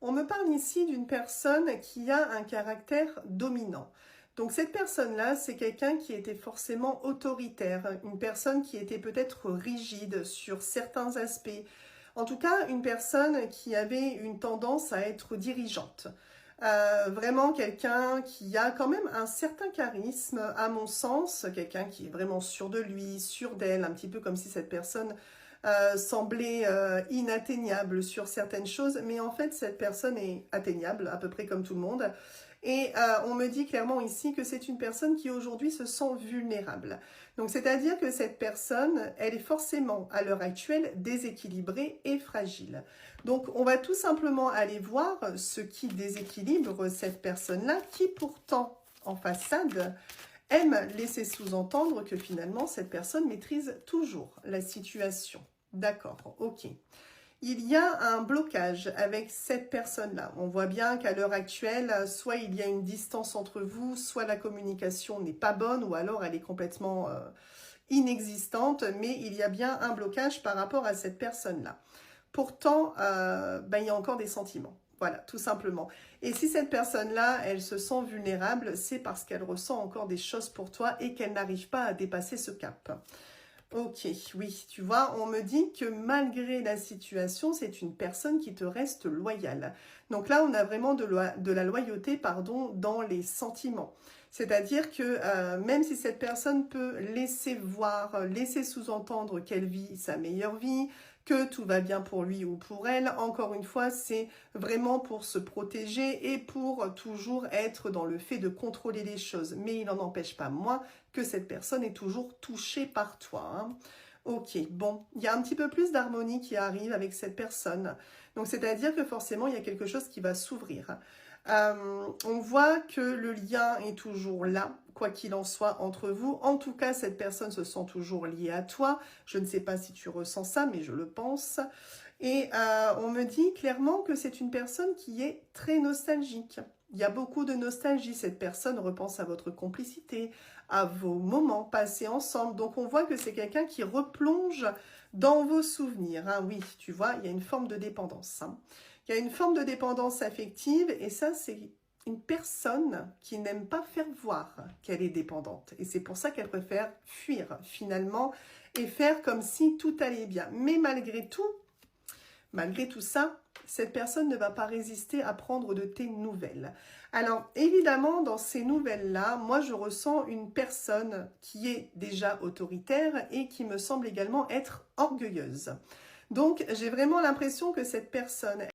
On me parle ici d'une personne qui a un caractère dominant. Donc cette personne-là, c'est quelqu'un qui était forcément autoritaire, une personne qui était peut-être rigide sur certains aspects. En tout cas, une personne qui avait une tendance à être dirigeante. Vraiment quelqu'un qui a quand même un certain charisme, à mon sens, quelqu'un qui est vraiment sûr de lui, sûr d'elle, un petit peu comme si cette personne semblait inatteignable sur certaines choses, mais en fait cette personne est atteignable, à peu près comme tout le monde. Et on me dit clairement ici que c'est une personne qui aujourd'hui se sent vulnérable. Donc c'est-à-dire que cette personne, elle est forcément à l'heure actuelle déséquilibrée et fragile. Donc on va tout simplement aller voir ce qui déséquilibre cette personne-là, qui pourtant en façade aime laisser sous-entendre que finalement cette personne maîtrise toujours la situation. D'accord, ok. Il y a un blocage avec cette personne-là. On voit bien qu'à l'heure actuelle, soit il y a une distance entre vous, soit la communication n'est pas bonne, ou alors elle est complètement inexistante, mais il y a bien un blocage par rapport à cette personne-là. Pourtant, il y a encore des sentiments. Voilà, tout simplement. Et si cette personne-là, elle se sent vulnérable, c'est parce qu'elle ressent encore des choses pour toi et qu'elle n'arrive pas à dépasser ce cap. Ok, oui, tu vois, on me dit que malgré la situation, c'est une personne qui te reste loyale. Donc là, on a vraiment de la loyauté, pardon, dans les sentiments. C'est-à-dire que même si cette personne peut laisser voir, laisser sous-entendre qu'elle vit sa meilleure vie, que tout va bien pour lui ou pour elle, encore une fois, c'est vraiment pour se protéger et pour toujours être dans le fait de contrôler les choses. Mais il n'en empêche pas moins que cette personne est toujours touchée par toi. Hein. Ok, bon, il y a un petit peu plus d'harmonie qui arrive avec cette personne. Donc, c'est-à-dire que forcément, il y a quelque chose qui va s'ouvrir. On voit que le lien est toujours là, quoi qu'il en soit, entre vous. En tout cas, cette personne se sent toujours liée à toi. Je ne sais pas si tu ressens ça, mais je le pense. Et on me dit clairement que c'est une personne qui est très nostalgique. Il y a beaucoup de nostalgie. Cette personne repense à votre complicité, à vos moments passés ensemble. Donc, on voit que c'est quelqu'un qui replonge dans vos souvenirs. Hein. Oui, tu vois, il y a une forme de dépendance. Hein. Il y a une forme de dépendance affective et ça, c'est une personne qui n'aime pas faire voir qu'elle est dépendante. Et c'est pour ça qu'elle préfère fuir finalement et faire comme si tout allait bien. Mais malgré tout ça, cette personne ne va pas résister à prendre de tes nouvelles. Alors, évidemment, dans ces nouvelles-là, moi, je ressens une personne qui est déjà autoritaire et qui me semble également être orgueilleuse. Donc, j'ai vraiment l'impression que cette personne